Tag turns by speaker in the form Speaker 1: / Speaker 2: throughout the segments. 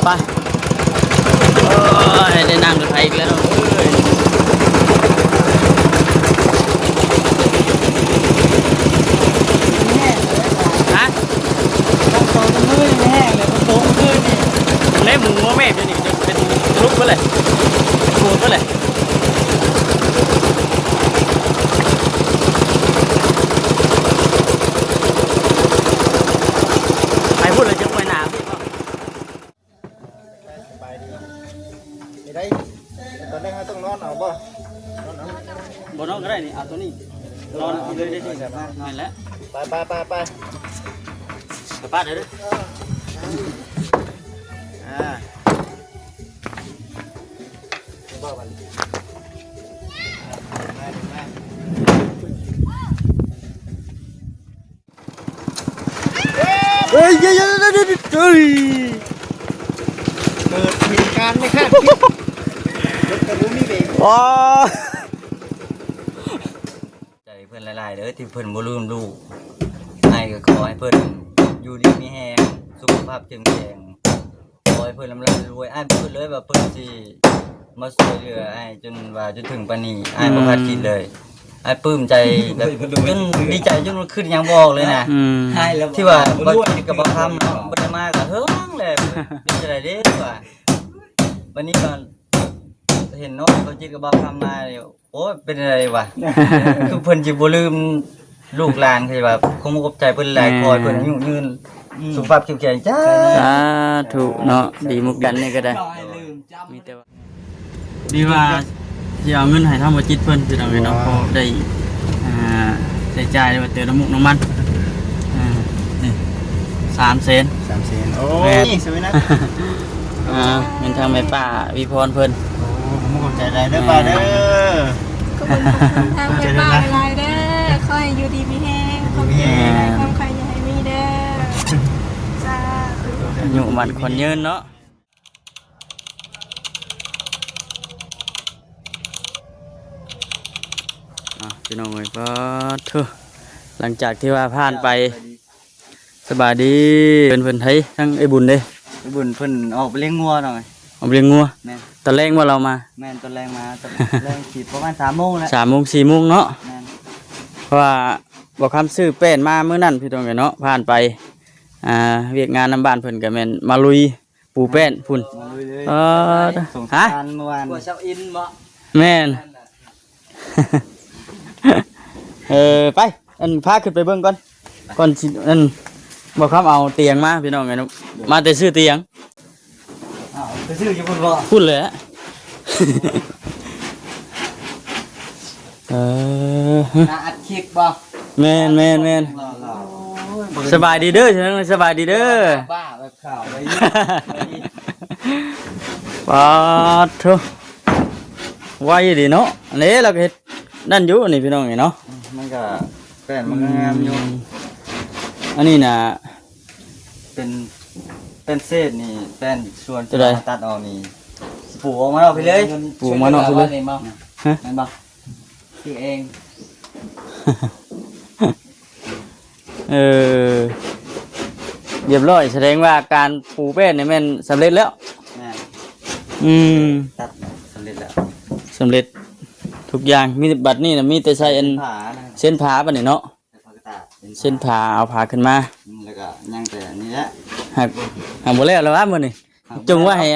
Speaker 1: ไปโอ้ยได้นั่งรถไฟอีกแล้วฮะต้องโตกันมือแห้งเลยมันโตกันมือนี่เล่หมูแม่เดี๋ยวนี้จะเป็นลุกไปเลยโกรธไปเลยไปพูดเลยจะไปหนาพี่ป่ะ
Speaker 2: ไปดีไม่ได้ตอนแรกเราต้องนอนเอาบ่
Speaker 1: บนน้องก็ได้นี่เอาตัวนี้นอนเอาเลยได้ที่แบบนั่นแหละ
Speaker 2: ไป
Speaker 1: ป้าเดี๋ยวดิ
Speaker 2: บ่วัน
Speaker 1: เฮ้ยเฮ้ยเฮ้ยเฮ้ยเฮ้ย
Speaker 2: เกิดเหตุการณ์ไม่คาดคิดรถกระบะมีเบรก
Speaker 1: ว้าใจเพื่อนหลายๆเด้อที่เพื่อนบ่ลืมลูกให้ก็ขอให้เพื่อนอยู่ดีมีแรงสุขภาพเข้มแข็งขอให้เพื่อนร่ำรวยอ้ายพูดเลยว่าเพื่อนสิมาช่วยเหลืออ้ายจนว่าจนถึงปานนี้อ้ายบ่คาดคิดเลยอ้ายปลื้มใจแบบจนดีใจจนมันขึ้นยังบอกเลยนะที่ว่าบ่คิดกับบ่ทำบ่ได้มาก็เฮิงแหละดีใจเด้ว่าวันนี้ก็เห็นน้องเขาจิตกับบ่ทำมาโอ้ยเป็นอะไรวะคือเพิ่นสิบ่ลืมลูกหลานคือว่าคงบ่ขอบใจเพิ่นหลายคอยเพิ่นอายุยืนสุขภาพเข้มแข็งจ้าสาธุเนาะดีมุกกันนี่ก็ได้มีแต่ว่าดีว่าสิเอาเงินให้ทำบ่จิตเพิ่นพี่น้องเนาะพอได้ใช้จ่ายว่าเติมน้ำมุกน้ำมันนี่300,000
Speaker 2: โอ้ยสวยนะ
Speaker 1: เงินทางแม่ป้าวิพรเพิ่น
Speaker 2: โอ้ผมขอบใจได้เด้อป้าเด้อ
Speaker 3: ขอบคุณทางแม่ป้าหลายเด้อคอยอยู่ดีมีแห้งความแข็งความใครอย่าให้มีเด้อจ้า
Speaker 1: อยู่มันคนยืนเนาะพี่น้องเอ้ยก็เถอะหลังจากที่ว่าผ่านไปสบายดีเพิ่นไทยทั้งไอ้บุญเด้ไอ้บุญเพิ่นออกไปเลี้ยงงัวหน่อยออกไปเลี้ยงงัวแม่นตอนแรกว่าเรามาแม่นตอนแรกมาตอนแรกขี่ประมาณ 3 โมงแล้ว3 โมง 4 โมงเนาะแม่นเพราะว่าบ่คำซื้อแป้นมามื้อนั้นพี่น้องเอ้ยเนาะผ่านไปเวียกงานนำบ้านเพิ่นก็แม่นมาลุยปูแป้นพุ่นมาลุยเลยฮะเมื่อวานบ่เช้าอินบ่แม่นไปพาขึ้นไปเบิ่งก่อนสิบอกครับเอาเตียงมาพี่น้องไงนุมาแต่ซื้อเตียงไปซื้ออยู่พุ่นบ่พุ่นเลยฮะอัดคลิปบ่แม่นสบายดีเด้อฉันสบายดีเด้อบ้าแบบข่าวไปปาดโธ่ไว้ดีเนาะอันนี้เราเฮ็ดนั่นอยู่นี่พี่น้องไงเนาะมันก็แป้นมันงามอยู่อันนี้นะเป็นเศษนี่แป้นส่วนที่ตัดออกนี่ปลูกออกมาเอาไปเลยปลูกมาเนาะไปเลยนั่นบ่ที่เองเรียบร้อยแสดงว่าการปลูกแป้นนี่มันสำเร็จแล้วตัดสำเร็จแล้วสำเร็จทุกอย่างมีบัดนี่นะมีแต่ใช้เส้นผ้าป่ะนี่เนาะเส้นผ้าเอาผ้าขึ้นมาแล้วก็ยังแต่นี่แหละหักหมดแล้ววะมื้อนี่จงว่าให้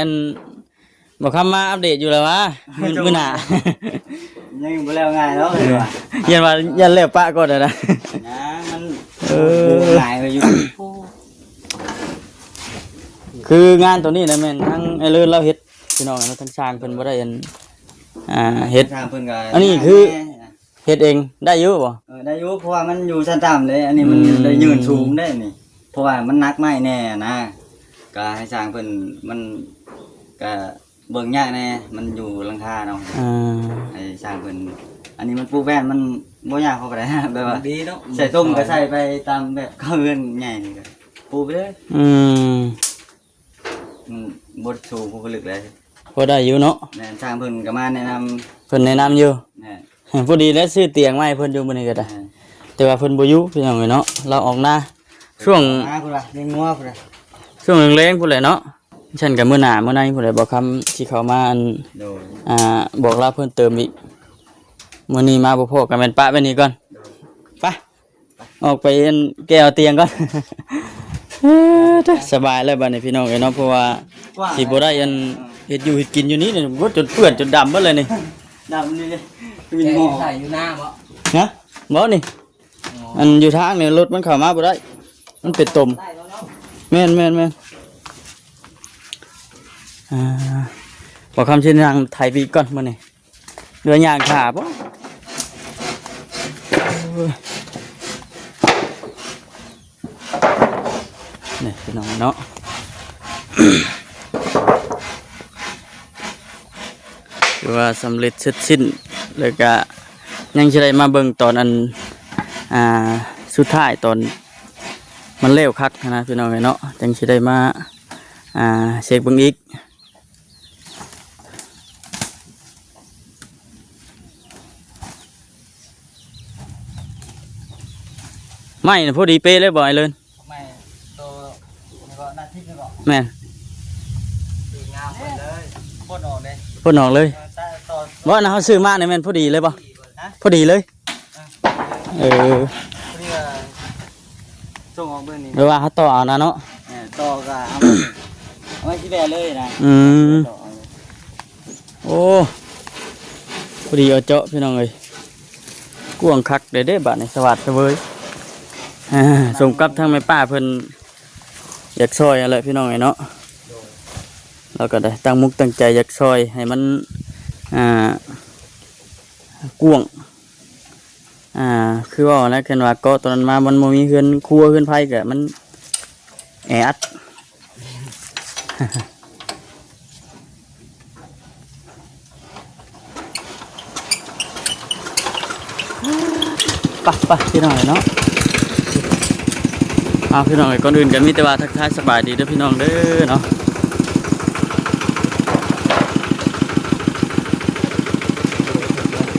Speaker 1: บอกคำมาอัปเดตอยู่แล้ววะมื้อหน้ายังบ่แล้วง่ายแล้วยันว่ายันแล้วปะก่อนนะมันง่ายไปอยู่คืองานตัวนี้นะแม่นทั้งไอ้เลิศเราเฮ็ดพี่น้องทั้งสร้างเพิ่นบ่ได้เฮ็ดอันนี้คือเฮ็ดเองได้เยอะบ่ได้เยอะเพราะว่ามันอยู่ชั้นต่ำเลยอันนี้มันได้ยืนสูงได้นี่เพราะว่ามันหนักไม้แน่นะก็ให้สร้างเพิ่นมันก็เบิ่งยากแน่มันอยู่หลังคาเนาะให้สร้างเพิ่นอันนี้มันปูแป้นมันบ่ยากเข้าไปได้แบบว่าดีเนาะใส่ต้มก็ใส่ไปตามแบบข้าวเรือนใหญ่นี่ก็ปูไปเลยมันบ่สูงบ่ลึกเลยพอได้อยู่เนาะแม่นสร้างเพิ่นก็มาแนะนำเพิ่นแนะนำอยู่พอดีแล้วซื้อเตียงมาให้เพิ่นอยู่มื้อนี้ก็ได้แต่ว่าเพิ่นบ่อยู่พี่น้องเนาะเราออกหน้าช่วงพุ่นล่ะเลี้ยงงัวพุ่นล่ะช่วงแรงๆพุ่นแหละเนาะ
Speaker 4: ฉันกับมื้อหน้ามื้อในผู้ใดบอกคำที่เขามาอัน
Speaker 1: โดย
Speaker 4: บอกลาเพิ่มเติมอีกมื้อนี้มาบ่พอกันแม่นปะไว้นี่ก่อนไปออกไปอันแก้วเตียงก่อน สบายแล้วบัดนี้พี่น้องเอ้ยเนาะเพราะว่าสิบ่ได้อันเฮ็ดอยู่เฮ็ดกินอยู่นี่นี่บ่จนเปื้อนจนดำเบิดเลยนี่
Speaker 1: ดำนี่เป็นหม้อ
Speaker 2: ใส่อยู่หน้าบ่
Speaker 4: นะบ่นี่อันอยู่ทางนี่รถมันเข้ามาบ่ได้ มันเป็นตมแม่นบอกคำเช่นทางไทยปีก่อนมื้อนี้เรือยางขาบ่นี่พี่น้องเนาะ คือว่าสำเร็จเสร็จสิ้นแล้วก็ยังจะได้มาเบิ่งตอนอันสุดท้ายตอนมันเร็วคักนะพี่น้องเนาะยังจะได้มาเช็คเบิ่งอีกไม่นะพอดีเป๊ะเลยบ่อยเลย
Speaker 1: ไม่โตนี่ก็หน้าที่นี่ก็
Speaker 4: แม่น
Speaker 1: ดีงามหมดเลยโคตรออกเลย
Speaker 4: พ่นออกเลย
Speaker 1: แต่ต่อ
Speaker 4: ว่านะเขาซื้อมาเนี่ยแม่นพอดีเลยบ่
Speaker 1: ฮะ
Speaker 4: พอดีเลยเออ
Speaker 1: เรียกส่งออกเบอร์นี้
Speaker 4: เดี๋ยวว่าเขาต่อเอานะเนาะ
Speaker 1: ต่อก็เอาไว้ที่แบเลยนะ
Speaker 4: อืม
Speaker 1: ต่อเอาเลย
Speaker 4: โอ้พอดีเอาเจาะพี่น้องเลยกวางคักเด้บาดในสวัสดิ์เว้ยส่งกลับทางแม่ป้าเพิ่นอยากซอยอะไรพี่น้องไงเนาะเราก็ได้ตั้งมุกตั้งใจอยากซอยให้มันกวางคือว่านะกันว่าก็ตอนนั้นมามันบ่มีเฮือนครัวเฮือนไผก็มันแออัด ปะพี่น้องเนาะเอาพี่น้องก่อนอื่นกันมีแต่ว่าทักทายสบายดีเด้อพี่น้องเด้อเนาะ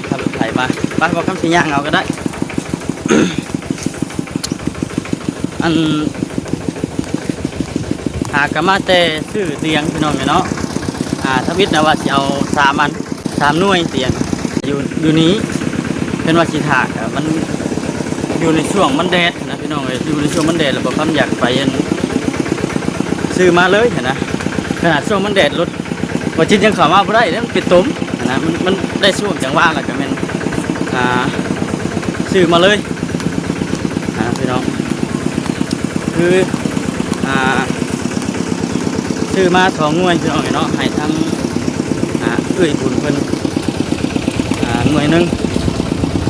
Speaker 4: ขับรถไถมาไปบอกคำสิย่างเอาก็ได้ อันหากมาแต่ซื้อเตียงพี่น้องเนาะทวิตนะว่าสิเอา3 หน่วยเตียงอยู่นี้เป็นว่าสิถากมันอยู่ในช่วงมันแดดนะพี่น้องเอ้ยอยู่ในช่วงมันแดดแล้วบอกคำอยากไปซื้อมาเลยเห็นนะขนาดช่วงมันแดดรถว่าจิตยังเข้ามาบ่ได้แล้วมันเป็นตุ่มนะมันได้ช่วงจังหวะแล้วก็แม่นซื้อมาเลยพี่น้องคือซื้อมา2 หน่วยพี่น้องเนาะให้ทั้งเอื้อยบุญเพิ่นหน่วยหนึง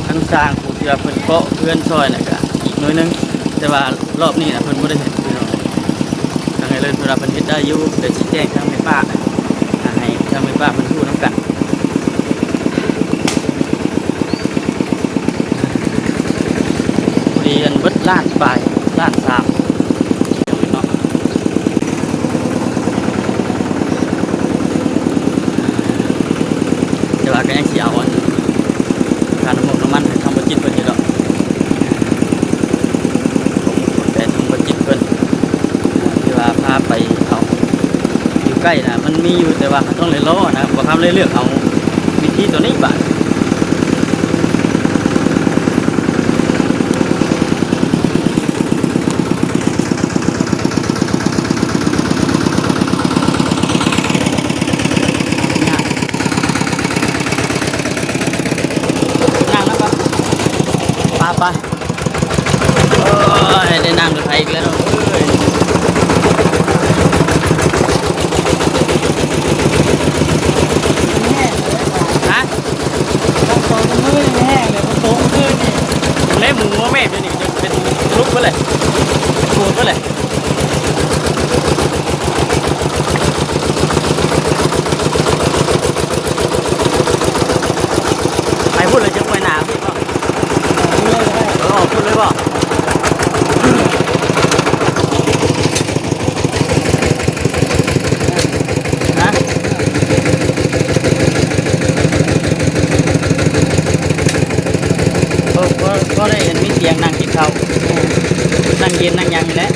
Speaker 4: ทั้งสร้างผู้ที่ว่าเพิ่นเกาะเพื่อนซอยน่ะก็อีกหน่วยหนึงแต่ว่ารอบนี้น่ะเพิ่นบ่ได้เห็นพี่น้องทางให้เลยเพิ่นว่าเพิ่นเฮ็ดได้อยู่เดี๋ยวสิแจ้งทางแม่ป้าให้ทางแม่ป้าเพิ่นรู้นำกันพอดีอันเบิดล้านปลายล้าน3เนาะแต่ว่าก็ยังสิเอาอันค่าน้ำมันให้ทำบัญชีเพิ่นอยู่ดอกแต่ทำบัญชีเพิ่นที่ว่าพาไปเอาอยู่ใกล้นะมันมีอยู่แต่ว่าเขาต้องเลยล้อนะบ่ทำเลยเลือกเอาวิธีตัวนี้บาดไปโอ้ยได้นั่งรถไฟอีกแล้วเอ้ยฮะต้องโตกันมือแห้งเลยมันโตกันมือนี่เล่หมูแม่เดี๋ยวนี้จะเป็นลุกไปเลยปวดไปเลยไปพูดเลยจะไปหนาพี่ป่ะพูดเลยป่ะนะก็ได้เห็นมีเตียงนั่งกินข้าวนั่งเย็นนั่งยังอยู่แล้ว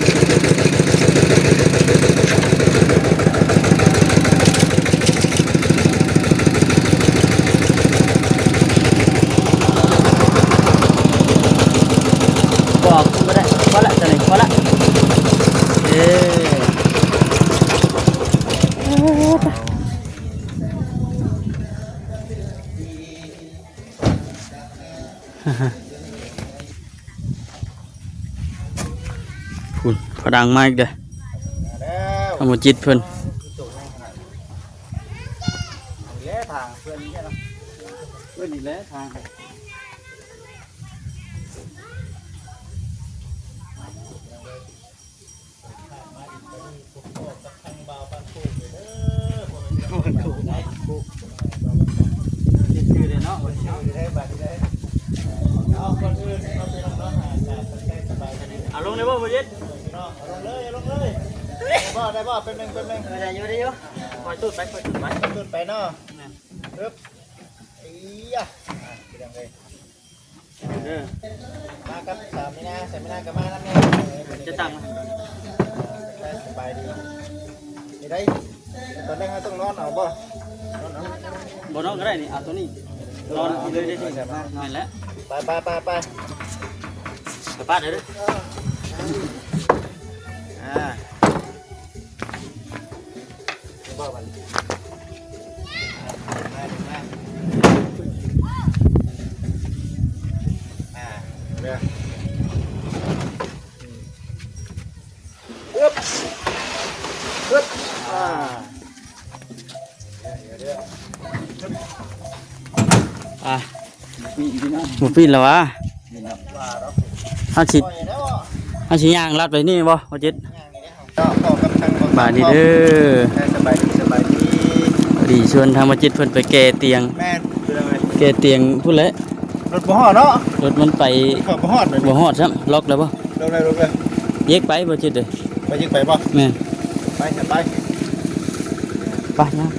Speaker 4: คุณพอดังมากเด้อ
Speaker 2: แล้ว
Speaker 4: เอามาจิตเพิ่น
Speaker 1: แล้วทางเพื่อนนี่เนาะ
Speaker 4: เพิ่นนี่แหละทางชื่อเด้เนาะ
Speaker 2: ได้บัดได้เอาคนอื่นเอาไปลงเนาะหาใกล้สบายดี
Speaker 4: เอาลงได้บ่บ่จิต
Speaker 2: เนาะลงเลยลงเลยได้บ่เป็นหนึ่ง
Speaker 4: ได้อยู่ได้อยู่คอยตูดไปคอยตูดไป
Speaker 2: ขึ้นไปเนาะปึ๊บอียะเป็นยังไง
Speaker 4: เด้อ
Speaker 2: มากับสามมีนาใส่มีนากับมาแล้วแม่
Speaker 4: จะตั้ง
Speaker 2: สบายดีนี่ได้ตอนแรกเราต้องนอนเอาบ่นอนเอา
Speaker 4: บ่นอนก็ได้นี่เอาตัวนี้นอนเอาเลยได้ที่นั่นแหละ
Speaker 2: ไป
Speaker 4: ไปป้าเด้อ
Speaker 2: บ่บันเดี๋ยวปึ๊บเดี๋ยว
Speaker 4: อ่ะบ่ปีนแล้ววะ
Speaker 2: ว่าเรา
Speaker 4: เฮาสิ
Speaker 2: ปล่อยแล้ว
Speaker 4: เฮาสิย่างลัดไปนี่บ่บ่จิต
Speaker 2: ก็เข้ากับทาง
Speaker 4: บาดดีเด้อ
Speaker 2: สบายดี
Speaker 4: พอดีชวนทางบ่จิตเพิ่นไปแก้เตียง
Speaker 2: แม่เป็นยังไง
Speaker 4: แก้เตียงพุ่นแหละ
Speaker 2: รถบ่ฮอดเนาะ
Speaker 4: รถมันไป
Speaker 2: ขับบ่ฮอดเลย
Speaker 4: บ่ฮอดซ้ำล็อกแล้วบ่
Speaker 2: ลงเลย
Speaker 4: เยกไปบ่จิตเด้อ
Speaker 2: ไปยิงไปบ่
Speaker 4: แม่น
Speaker 2: ไปไป
Speaker 4: ไปย่าง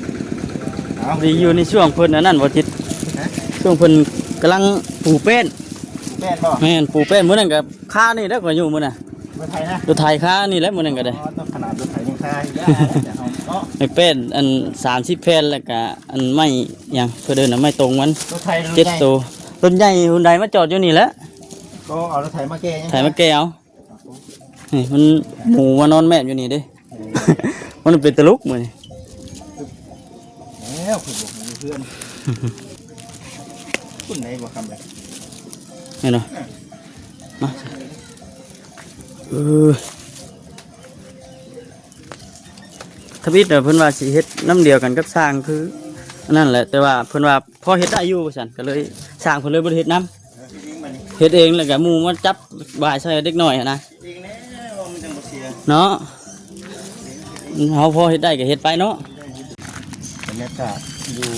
Speaker 2: เอา
Speaker 4: ดีอยู่ในช่วงเพิ่นอันนั้นบ่จิตช่วงเพิ่นกำลังปูเป็น
Speaker 2: แม่นบ่
Speaker 4: แม่นปูเป็นมื้อนั้นก็ค่านี่แล้วก็อยู่มื้อน่ะ
Speaker 2: รถไทยนะ
Speaker 4: รถไถค่านี่แหละมื้อนั้นก็ได้
Speaker 2: ต้องขนาดรถไถยังคายเนาะ
Speaker 4: ไม่เป็นอัน30แผ่นแล้วก็อันไม่หยังเพิ่นเดินน่ะไม่ตรงมัน
Speaker 2: รถไทย
Speaker 4: 7ตัวต้นใหญ่หุ่นใดมาจอดอยู่นี่แหละ
Speaker 2: ก็เอารถไถมาแก้ยัง
Speaker 4: ถ่ายมาแก้เอานี่มันหมูมานอนแม่อยู่นี่เด้ มันเป็นตะลุกมื้อนี่
Speaker 2: แล้วคือบอกมีเพื่อนคุณไหนบ่คำเลย
Speaker 4: เห็นเนาะมาทวิตเพิ่นว่าสิเฮ็ดน้ำเดียวกันกับสร้างคืออันนั่นแหละแต่ว่าเพิ่นว่าพอเฮ็ดได้อยู่ว่าซั่นก็เลยสร้างเพิ่นเลยบ่ได้เฮ็ดน้ำเฮ็ดเองแล้วก็หมู่มาจับบ่ายใส่เด็กน้อยหันนะ
Speaker 2: จริงแน่มันจังบ่เสีย
Speaker 4: เนาะเฮาพอเฮ็ดได้ก็เฮ็ดไปเนาะ
Speaker 2: บรรยากาศอยู่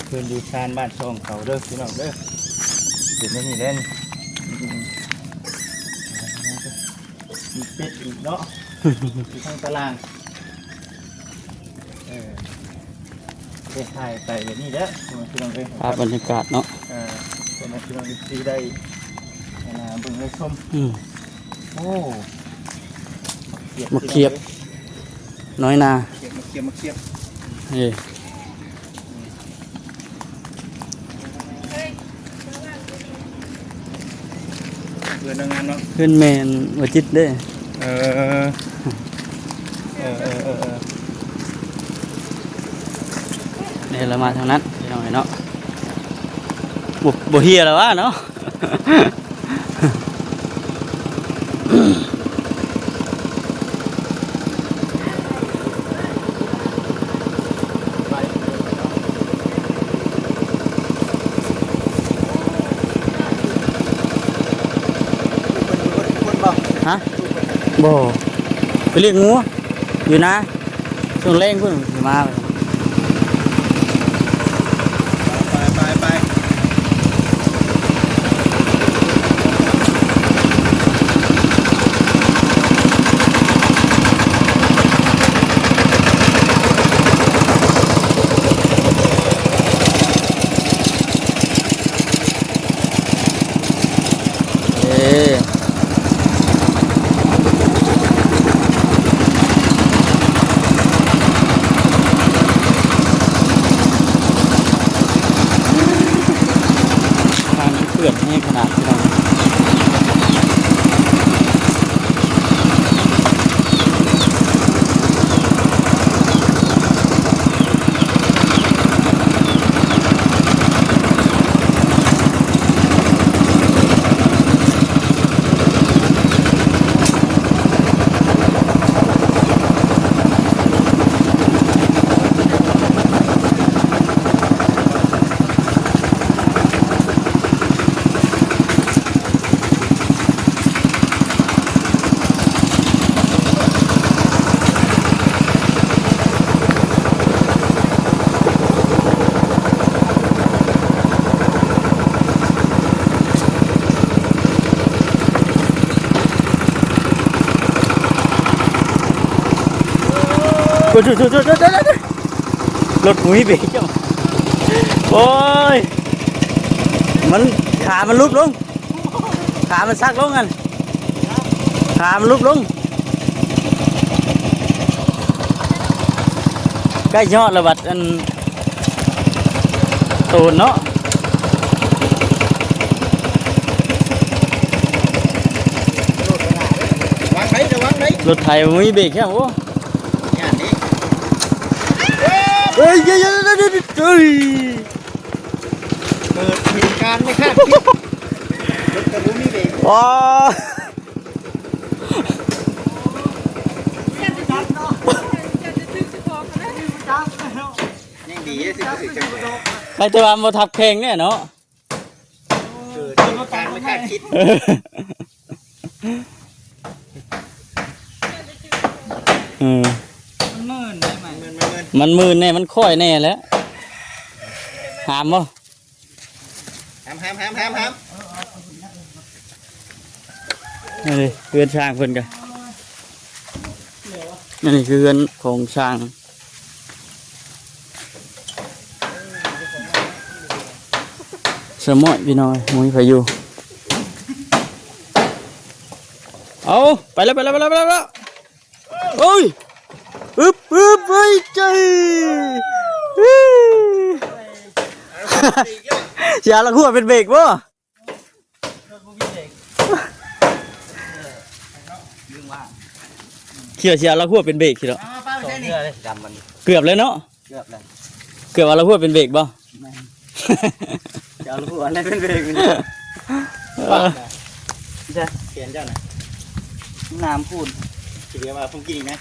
Speaker 2: เพื่อนอยู่ชานบ้านช่องเขาเด้อพี่น้องเด้อเด็ดนี่เล่นมีเป็ดอีกเนาะอยู่ทางตารางไปถ่ายไปแบบนี้เด้อพี่น้องเอ้ย
Speaker 4: ภาพบรรยากาศเนาะ
Speaker 2: เป็นพี่น้องที่ได้เบิ่งได้ชม โอ้
Speaker 4: มาเคียบน้อยนา
Speaker 2: มาเคียบ
Speaker 4: เอ้ย
Speaker 2: เพื่อนงานเนาะ
Speaker 4: เพิ่นแม่นว่าจิตเด้
Speaker 2: เออเออ
Speaker 4: นี่เรามาทางนั้นพี่น้องเห็นเนาะบ่เฮียแล้ววะเนาะ ฮะบ่ไปเรียกงูอยู่นะช่วงแรงเพิ่นสิมาเลย
Speaker 2: ไป
Speaker 4: โอ้ยรถมุ้ยเบรกจ้ะโอ้ยมันขามันลุกลงขามันซักลงกันขามันลุกลงใกล้ยอดแล้วบัดอันตูนเนาะ
Speaker 2: วางไหนจะวางไหน
Speaker 4: รถไถมุ้ยเบรกแค่โอ้
Speaker 2: งานนี้
Speaker 4: เฮ้ยเฮ้ยเฮ้ยเฮ้ย
Speaker 2: เกิดเหตุการณ์ไม่คาดคิดรถกระบะมีเบรก
Speaker 4: ว้า
Speaker 2: ยังดีที่สุดจังเลย
Speaker 4: ใครจะมาบ่ทับแข่งเนี่ยเนาะ
Speaker 2: เกิดเหตุการณ์ไม่คาดคิด
Speaker 4: มันมืนแน่มันค่อยแน่แล้วหามบ่
Speaker 2: ห้าม
Speaker 4: นี่ดิเรือนช้างเพิ่นกันนี่คือเรือนของช้างสมอยพี่น้อยมุ้ยพายุเอาไปแล้วโอ้ยอึบไปใจเสียละหัวเป็นเบรกบ่เขียวเสียละหัวเป็นเบรกสิเนาะ
Speaker 1: สองเรือเลยดำมัน
Speaker 4: เกือบเลยเนาะ
Speaker 1: เกือบเลย
Speaker 4: เกือบว่าละหัวเป็นเบรกบ่
Speaker 1: จะเอาลูกอันไหนเป็นเบรกมัน
Speaker 2: เปลี่ยนเจ้าหน่อย
Speaker 1: น้ำพูด
Speaker 2: ทีเดียวมาผมกินนะ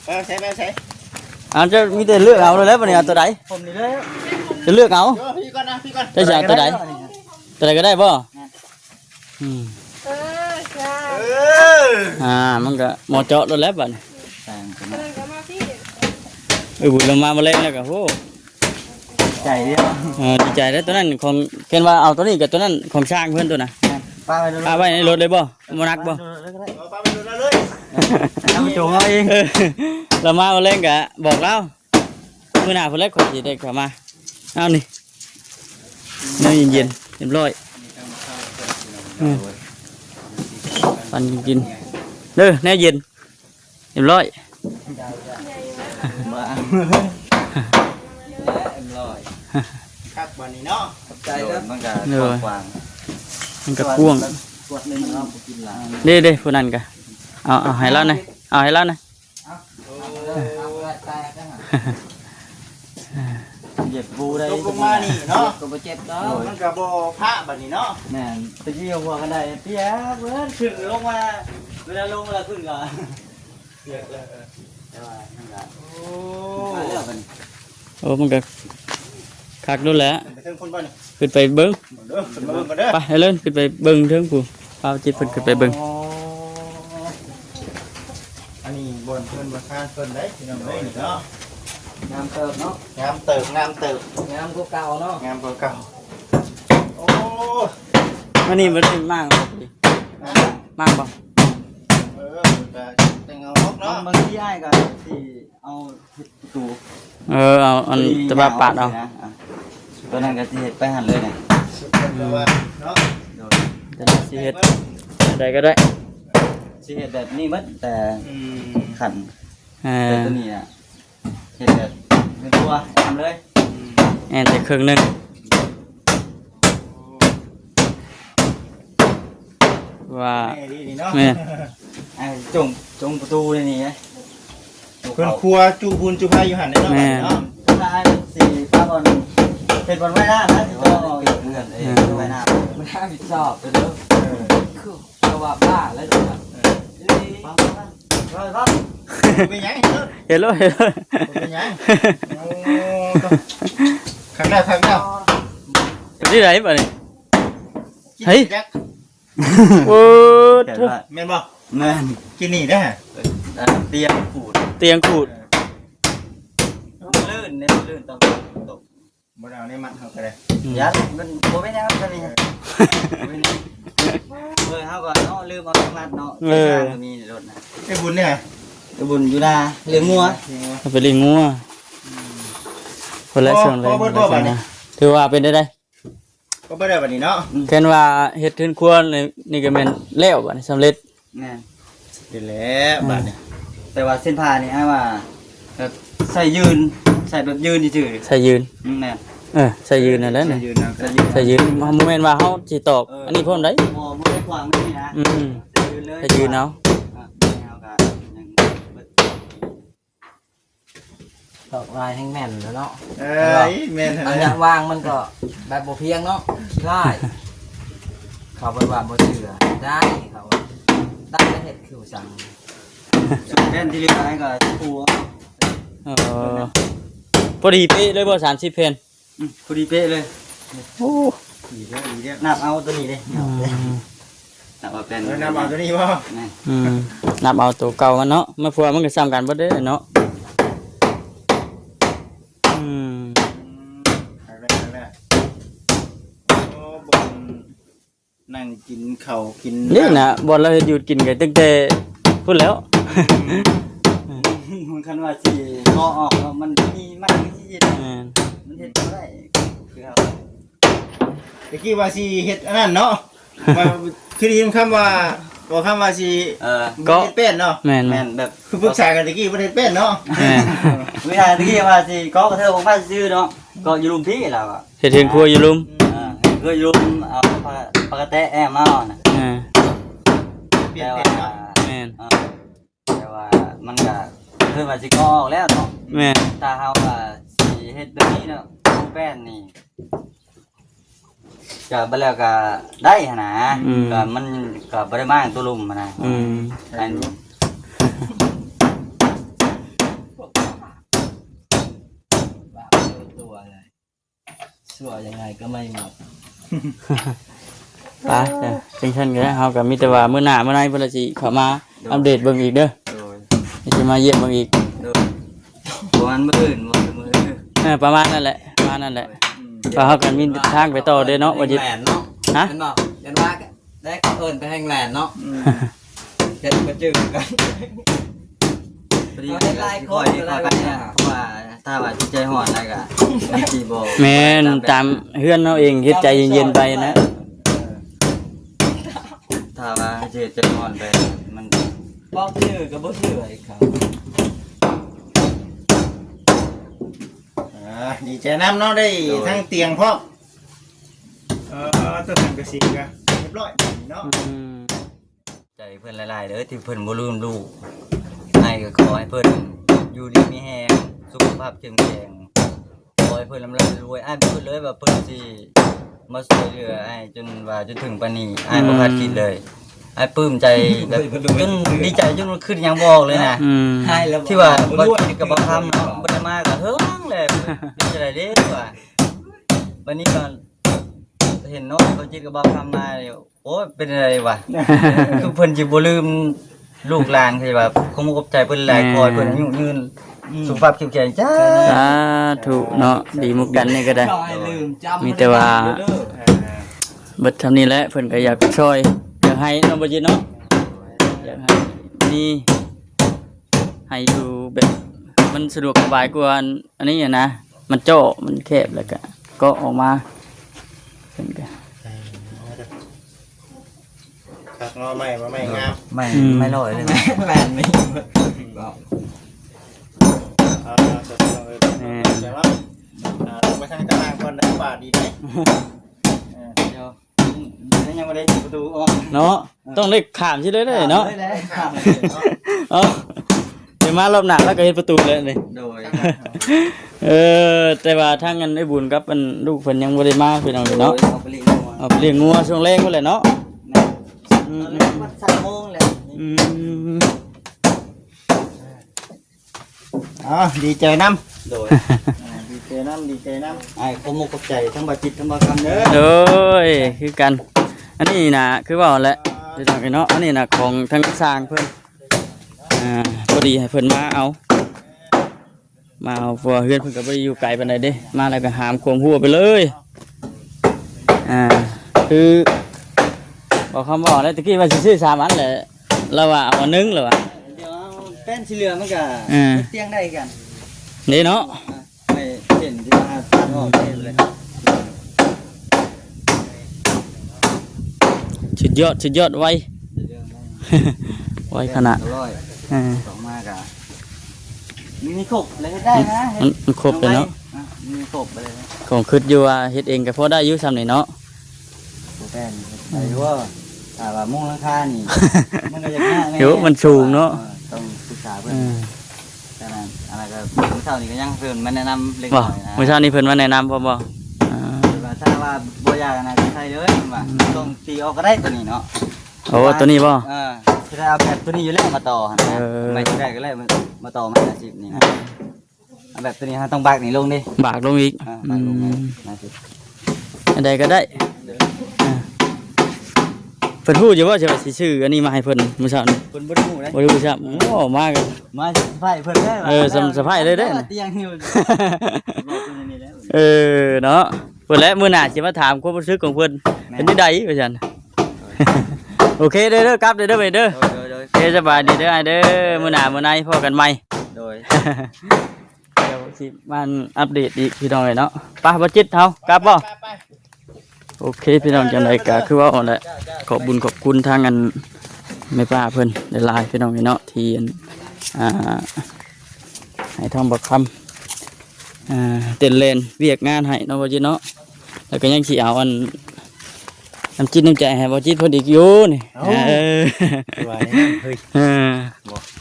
Speaker 2: ไปใช้
Speaker 4: อันจะมีแต่เลือกเอาเลยแล้ววันนี้เอาตัวใด
Speaker 1: ผมนี่เลย
Speaker 4: จะเลือกเอา
Speaker 2: พี่ก่อนนะพี่ก่อน
Speaker 4: จะเอาตัวใดตัวใดก็ได้บ่อืม
Speaker 3: ใช่
Speaker 4: มันก็หมอเจาะรถแล้วบัดนี้
Speaker 1: แต่งกัน
Speaker 3: เดินกันมาพี่
Speaker 4: บุญลงมาเล่นแล้วก็โห
Speaker 1: ใจเดียว
Speaker 4: ดีใจแล้วตัวนั้นของเห็นว่าเอาตัวนี้กับตัวนั้นของช่างเพื่อนตัวน่ะ
Speaker 1: ป้าไปดู
Speaker 4: เอาไว้ในรถเลยบ่บ่นักบ่
Speaker 2: ป้าไปดูเลย
Speaker 1: ทำจุงเอาเอง
Speaker 4: เรามาเล่นกะบอกเรามื้อหน้าเพิ่นเล็กขอสิได้เข้ามาเอานี่น้ำเย็นๆเรียบร้อยปันกินเด้อแน่เย็นเรียบร้อย
Speaker 1: มาลอย
Speaker 2: ครับวันนี้เนาะ
Speaker 1: ใจครับมันก็กว้าง
Speaker 4: มันก็กว้าง
Speaker 1: กดหนึ่งเรากินหลัง
Speaker 4: เด้ผู้นั้นกะเอาให้เราหน่อยเอาให้เราหน่อย
Speaker 1: เหยียบบูได้
Speaker 2: ตกลงมานี่เนาะ
Speaker 1: ก็บ่เจ็บเนาะ
Speaker 2: มันกระโบผ้าบัดนี้เนาะ
Speaker 1: แม่นตะกี้หัวกันได้เปียเบิ้นขึ้นลงมาเวลาลงเวลาขึ้นก็แต่ว่านั่นก็
Speaker 2: โอ้
Speaker 1: มาแล้วมัน
Speaker 4: โอ้มันก็คักดูแหละ
Speaker 2: ไปถึงคนบ้าน
Speaker 4: ขึ้นไปเบิ้ง
Speaker 2: เด้อขึ้นมาเบิ่งกันเด้อ
Speaker 4: ไปให้เล่นขึ้นไปเบิ้งเทิงผู้เอาจิตเพิ่นขึ้นไปเบิ้ง
Speaker 2: อันนี้บนเพิ่นมาทานเพิ่นได้พี่น้องเอ้ยเนาะ
Speaker 1: น้ำเติมเนาะ
Speaker 2: งามเติบ
Speaker 1: น้ำก็เก่าเนาะ
Speaker 2: งามกว่าเก่าโอ้
Speaker 4: อันนี้มันเป็นมากบ่ดิมากบ่
Speaker 2: จะแต่งเอาฮอกเนาะ
Speaker 1: บางทีอ้ายก็สิเอาประตู
Speaker 4: เอาอันตะบะปาดเอา
Speaker 1: ตัวนั้นก็สิเฮ็ดไปหั่นเลยเนี่ย
Speaker 2: แต่ว่าเนาะ
Speaker 1: โดย
Speaker 4: จะได้สิเฮ็ดได้ก็ได้
Speaker 1: สิเฮ็ดแบบนี้หมดแต่
Speaker 2: อืม
Speaker 1: ขัน
Speaker 4: เอ
Speaker 1: แต่
Speaker 4: อ
Speaker 1: ตัวนี้น่ะเฮ็ดแบบเป็นตัวทำเลย
Speaker 4: แอนแต่ครึ่งหนึงว่า
Speaker 2: แม่ดีนี่เนาะ
Speaker 4: แม่
Speaker 1: ไอ้จงประตูนี่ไง
Speaker 2: เพิ่นครัวจูบุญจูพายอยู่หั่นเนาะเนาะ
Speaker 1: ถ้าไอ้สิป้าบอลเป็นบอลไว้หน้านะที่ว่าเก็บเงินเองไว้หน้ามันห้ามผิดชอบเด้อคือเราว่าบ้าแล้วจ้ะปั๊บปั๊บ
Speaker 2: เป็นหยัง
Speaker 4: เห็นแล้วเห็นแล้ว
Speaker 2: เป็นหยังโอ้ข้างหน้าข้างหน้า
Speaker 4: อยู่ที่ไหนบ่นี่ เฮ้ย โอ้
Speaker 1: เห็น
Speaker 4: ทุ
Speaker 1: ว่า
Speaker 2: แม่นบ่
Speaker 1: เงิน
Speaker 2: กินนี่ได้อ
Speaker 1: เตียงขูด
Speaker 4: เตียงขูด
Speaker 1: ลื่นเนี่ยลื่นตก
Speaker 2: บ่ได้เอาในมันเฮาก็ได้
Speaker 1: ยัดมันโบไม่ยังกันนี่เฮ้ยเขาก็เนาะลืมเอาตรงนัดเนาะมีรถนะ
Speaker 2: ไอ้บุญเนี่ย
Speaker 1: บุญอยู่นาเลี้ยงงัว
Speaker 4: เอาไปเลี้ยงงัวคนละส่วนเลยนะถือว่าเป็นได้
Speaker 2: ก็บ่ได้บัดนี้เนาะ
Speaker 4: แค่ว่าเฮ็ดขึ้นครัวนี่ก็แม่นแล้วบัดนี้สำเร็จ
Speaker 1: แม่น
Speaker 2: เดี๋ยวแล้วบัดนี้
Speaker 1: แต่ว่าเส้นผ่านี่ให้ว่าแบบใส่ยืนใส่แบบยืนซื่อ
Speaker 4: ใส่ยืน
Speaker 1: ๆแม่น
Speaker 4: ใส่ยืนนั่นแหละ
Speaker 2: จะ
Speaker 4: นี่
Speaker 2: ยืนนะ
Speaker 1: ใส่ยืน
Speaker 4: ใส่ยืนโมเมนต์ว่าเฮาสิตอกอันนี้พร้อมได้
Speaker 1: บ่ได้ขวางนี่นะ
Speaker 4: อืม
Speaker 1: ใส่ยืนเลย
Speaker 4: ใส่ยืนเอา
Speaker 1: เอาก็ยังเบิด
Speaker 5: ตอกลายให้แม่นแล้วเนาะ
Speaker 2: เอ้ยแม่น
Speaker 5: อัน
Speaker 2: แล้
Speaker 5: นี้
Speaker 2: ว
Speaker 5: วางมันก็แบบบ่เพียงเนาะขี้ไล่เขาไปว่าบ่เชื่อได้เขาได้แล้วเฮ็ดคือสั่ง
Speaker 1: ส่วนแผ่นที่เหลือให้ก็ปู
Speaker 4: เออพอดีเป๊ะเลยบ่30เพน
Speaker 1: พอดีเป๊ะเลย
Speaker 4: โอ้
Speaker 2: ดีเด้อดีเด้อ
Speaker 1: นับเอาตัวนี้เลยนับเอาเป็น
Speaker 2: เอาน้ำเอาตัวนี้บ่
Speaker 1: นี่
Speaker 4: นับเอาตัวเก่ามันเนาะมาพัวมันก็ซ้ำกันบ่ได้เนาะอืม
Speaker 2: เอาแล้วโอ้บ่นนั่งกินข้าวกิน
Speaker 4: นี่นะบ่เราเฮ็ดหยุดกินกันตั้งแต่พูดแล้ว
Speaker 1: มันคันว่าสิก็ออกแล้วมันมีมากที่สิมันเฮ็ดบ่ได้คือครับ
Speaker 2: ตะกี้ว่าสิเฮ็ดอันนั้นเนาะว่าคือได้ยินคำว่าคำว่าสิ
Speaker 4: ก็
Speaker 2: เฮ็ดเป็นเนาะ
Speaker 4: แม่น
Speaker 1: แม่นแบบ
Speaker 2: คือปรึกษากันตะกี้บ่ได้เฮ็ดเป็นเนาะ
Speaker 4: แม่น
Speaker 1: วิชาตะกี้ว่าสิก็กระเทอของพาซื้อเนาะก็อยู่ลุมพี่แล้วอ่ะ
Speaker 4: เฮ็ดเฮ็ดครัวอยู่ลุม
Speaker 1: ก็อยู่ลุมเอาปากกะแตะแอมมาน่ะ
Speaker 2: เปลี่ย
Speaker 1: แต่
Speaker 2: น
Speaker 1: ว่า
Speaker 2: เป็นเนาะ
Speaker 4: แม่น
Speaker 1: แต่ว่ามันก็คือว่าสิก็ออกแล้วเนาะ
Speaker 4: แม่น
Speaker 1: ถ้าเฮาว่าสิเฮ็ดแบบนี้เนาะแป้นนี่ก็บ่แล้วก็ได้หั่นนะก็มันก็บ่ได้มาตัวลุมหั่นนะ
Speaker 4: อืม
Speaker 1: อันนี้
Speaker 5: ว่าตัวเลยชั่วยังไงก็ไม่หมด
Speaker 4: ไปจังซั่นก็ได้เฮาก็มีแต่ว่ามื้อหน้ามื้อไหนเพิ่นละสิเข้ามาอัปเดตเบิ่งอีกเด้อ
Speaker 1: โดย
Speaker 4: สิมาเยี่ยมเบิ่งอีก
Speaker 1: โดยบ่มันมื้ออื่นบ่มื้ออื่น
Speaker 4: ประมาณนั่นแหละประมาณนั่นแหละก็เฮาก็มีทางไปต่อเด้อเนาะว่าสิ
Speaker 5: แหลนเนาะ
Speaker 4: ฮะ
Speaker 5: เห็นบอกยันว่าได้เอิ้นไปแห่งแหลนเนาะเฮ็ดบ่จืดกัน
Speaker 1: พอดีค่อยไปเนี่ยว่าถ้าว่าจิตใจฮ้อนได้ก็สิบ่
Speaker 4: แม่นตามเฮือนเนาะเองเฮ็ดใจเย็นๆไปนะ
Speaker 1: ถ้าว่าจิตใจฮ้อนไปมัน
Speaker 5: บอกชื่อก็บ่ชื่อไอ้เขา
Speaker 2: ดีใจน้ำเนาะได้ทั้งเตียงพร้อมตัวสังกะสีก็เรียบร้อยเนาะ
Speaker 1: ใจเพิ่นหลายๆเด้อที่เพิ่นบ่ลืมลูกให้ก็ขอให้เพิ่นอยู่ดีมีแรงสุขภาพเข้มแข็งขอให้เพิ่นร่ำรวยอ้ายเพิ่นเลยว่าเพิ่นสิมาช่วยเหลืออ้ายจนว่าจนถึงปานนี้อ้ายบ่คาดคิดเลยอ้ายปลื้มใจแบบจนดีใจจนมันขึ้นยังบอกเลยนะ
Speaker 5: ให้แล้ว
Speaker 1: ที่ว่าบ่คิดกับบ่ทำเนาะบ่ได้มาก็เฮิงเลยเป็นจังไดเด้ว่าวันนี้ก็เห็นเนาะเขาจิตกับบ่ทำมาเลยโอ้ยเป็นอะไรวะ คือเพิ่นสิบ่ลืมลูกหลานคือว่าคงบ่กบใจเพิ่นหลายคอยเพิ่นอายุยืนสุขภาพเข้มแข็งจ้า
Speaker 4: สาธุเนาะดีมุกกันนี่ก็ได้
Speaker 5: น้อยลืมจำ
Speaker 4: มีแต่ว่าเบิดทำนี้แหละเพิ่นก็อยากช่วยอยากให้น้องบ่จิตเนาะอยากให้นี่ให้อยู่แบบมันสะดวกสบายกว่าอันนี้อะนะมันโจ้มันแคบแล้วก็ออกมาเพิ่นก็
Speaker 2: ตักงอใหม่มาใหม่งาม
Speaker 1: ไม่ลอยเลย
Speaker 5: แหลนไม่บอก
Speaker 2: สดๆเลยแต่ว่าลงไปทางตารางก่อนได้บาทดีไหม
Speaker 1: เดี๋ยวยังบ่ได้ประตูออก
Speaker 4: เนาะต้องได้ข้ามสิเลยเนาะ
Speaker 1: ได้ครับ
Speaker 4: เอ้าเดี๋ยวมารอบหน้าแล้วก็เฮ็ดประตูเลยนี่
Speaker 1: โดย
Speaker 4: แต่ว่าทางนั้นไอ้บุญกับอันลูกเพิ่นยังบ่ได้มาพี่น้องเนาะ
Speaker 1: เอาไปเลี้ยง
Speaker 4: เอาไปเลี้ยงงัวช่วงแรกพุ่นแหละเนาะ
Speaker 1: มัน3โมงแล้ว
Speaker 4: อืม
Speaker 2: ดีใจน้
Speaker 1: โดย
Speaker 2: ำดีใจน้ำดีใจน้ำ
Speaker 1: ไอ้ขอมุกขอบใจทั้งบ่จิตทั้งบ่คำเด้อ
Speaker 4: โดยคือกัน อันนี้น่ะคือว่าแหละพี่น้องเนาะอันนี้น่ะของทางสร้างเพิ่นพอดีให้เพิ่นมาเอาเพราะว่าเฮือนเพิ่นก็บ่ได้อยู่ไกลปานใดเด้มาแล้วก็หามควมหัวไปเลยคือบอกคำว่าแล้วตะกี้ว่าสิซื้อ3อันแหละเราว่าเอาอันนึงแล้วว่ะ
Speaker 1: เดี๋ยว แป้นสีเหลืองมันก็เตียงได้กัน
Speaker 4: นี่เนาะ
Speaker 1: ไปเห็นที่ว่าตัดออกได้เลย
Speaker 4: สุดยอดไว ไวขนาด
Speaker 1: ร้อย
Speaker 4: อ่า
Speaker 1: สองมากอ่ะมีครบเลยได้นะ
Speaker 4: มันครบเลยเนาะ
Speaker 1: มีครบไปเลย
Speaker 4: ของคิดอยู่ว่าเฮ็ดเองก็พอได้อยู่ซ้ำนี่เนาะ
Speaker 1: แป้นไอ้ว่าว่ามุ่งราคานี่มันก็ยังง่าย
Speaker 4: เดี๋ยวมันสูงเนาะ
Speaker 1: ต้องศึกษาเพิ่น
Speaker 4: อ่า
Speaker 1: แต่นั้นอะไรก็มื้อเช้านี่ก็ยังเพิ่นมาแนะนำเล็ก
Speaker 4: บ่
Speaker 1: น้อยนะ
Speaker 4: มื้อเช้านี้เพิ่นมาแนะนำบ่อ่า
Speaker 1: ว่าถ้าว่าบ่อยากนะก็ใช่เลยว่าต้องตีออกก็ได้ตัวนี้เนาะ
Speaker 4: โอ้ตัวนี้บ่
Speaker 1: ที่ได้เอาแบบตัวนี้อยู่แล้วมาต่อหั่นนะ ไม่ได้ก็เลยมาต่อมา50นี่นะเอาแบบตัวนี้ฮะต้องบากนี่ลงดิ
Speaker 4: บากลงอีก
Speaker 1: บากลง
Speaker 4: อืม
Speaker 1: 50
Speaker 4: อันใดก็ได้อ่าเพิ่นฮู้อยู่ว่าจะว่าสิซื้ออันนี้มาให้เพิ่นมื้อเช้านี้
Speaker 1: เพิ่นบ่รู้นะ
Speaker 4: บ่รู้ครับโอ้มากัน
Speaker 1: มาไฟเพิ่นได้
Speaker 4: สะพายเลยเด้อ
Speaker 1: เตียงหิวบอกเพิ่นนี่แล้ว
Speaker 4: เนาะเพิ่นแล้วมื้อหน้าสิมาถามความรู้สึกของเพิ่นเป็นจังไดว่าซั่น โอเคเด้อกลับเด้อไปเด้อ
Speaker 1: โดย
Speaker 4: โอเคสบายดีเด้อไอ้เด้อมื้อหน้ามื้อไหนพบกันใหม่
Speaker 1: โดย
Speaker 4: เดี๋ยวสิมันอัปเดตอีกพี่น้องเลยเนาะไปบ่จิตเฮากลับบ่โอเคพี่น้องจังไดก็คือว่าเอาแหละขอบบุญขอบคุณทางอันแม่ป้าเพิ่นหลายๆพี่น้องเลยเนาะที่อันให้ทำบักคำเต้นเล่นเวียกงานให้เนาะบ่จิตเนาะแล้วก็ยังสิเอาอันน้ำจิตน้ำใจให้บ่จิตเพิ่นอีกอยู่นี่
Speaker 2: ว่าเฮ้ย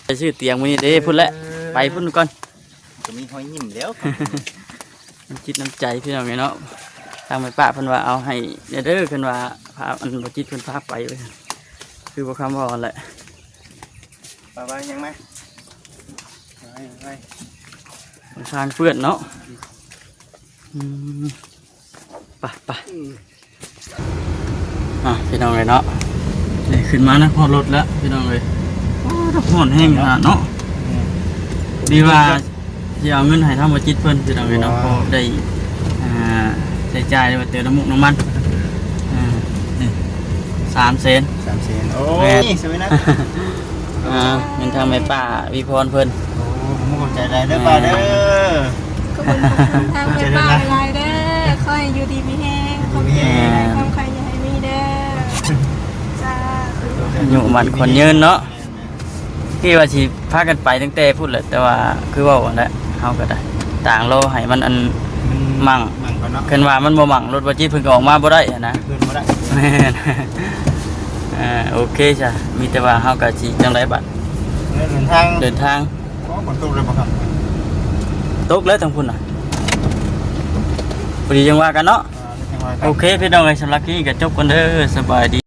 Speaker 4: ไปซื้อเตียงมื้อนี้เด้พุ่นแหละไปพุ่นก่อน
Speaker 1: ก็มีหอยยิ้มแล้ว
Speaker 4: น้ำจิตน้ำใจพี่น้องเนาะทางแม่ป้าเพิ่นว่าเอาให้เด้อเพิ่นว่าพาอันบ่จิตเพิ่นพาไปเว้ยคือบ่คำว่าอันแหละ
Speaker 2: ไปยังไหมไป
Speaker 4: ทางเพื่อนเนาะไปพี่น้องเลยเนาะนี่ขึ้นมานะพอรถแล้วพี่น้องเลยโอ้ถ้าผ่อนแห้งขนาดเนาะดีว่าจะเอาเงินให้ทำบ่จิตเพิ่นพี่น้องเลยเนาะพอได้ใช้จ่ายว่าเติมน้ำมุกน้ำมันนี่3 เซน
Speaker 2: 3 เซนโอ้ยสวยนะ
Speaker 4: เงินทางแม่ป้าวิพรเพิ่น
Speaker 2: โอ้ผมขอบใจได้เด้อป้าเด้อ
Speaker 3: ขอบคุณทางแม่ป้าหลายเด้อขอให้อยู่ดีมีแห้งขอบคุณความใครอย่าให้มีเด้อจ้า
Speaker 4: อยู่มันคนยืนเนาะที่ว่าสิพากันไปตั้งแต่พูดแหละแต่ว่าคือว่าอันนั้นเฮาก็ได้ต่างโลให้มันอันมั่ง
Speaker 2: ก่อนเนาะ
Speaker 4: เพิ่นว่ามันบ่มั่งรถบ่จิตเพิ่นก็ออกมาบ่ได้อะนะ
Speaker 2: เพิ่นบ่ได้
Speaker 4: แม่นโอเคจ้ะมีแต่ว่าเฮาก็สิจังไดบัด
Speaker 2: เดินทาง
Speaker 4: เดินทาง
Speaker 2: ฝนตกเลยบ่ครับ
Speaker 4: ตกแล้วทางพุ่นน่ะพอดีจังว่ากันเนาะโอเคพี่น้องเอ้ยสำหรับคลิปนี้ก็จบกันเด้อสบายดี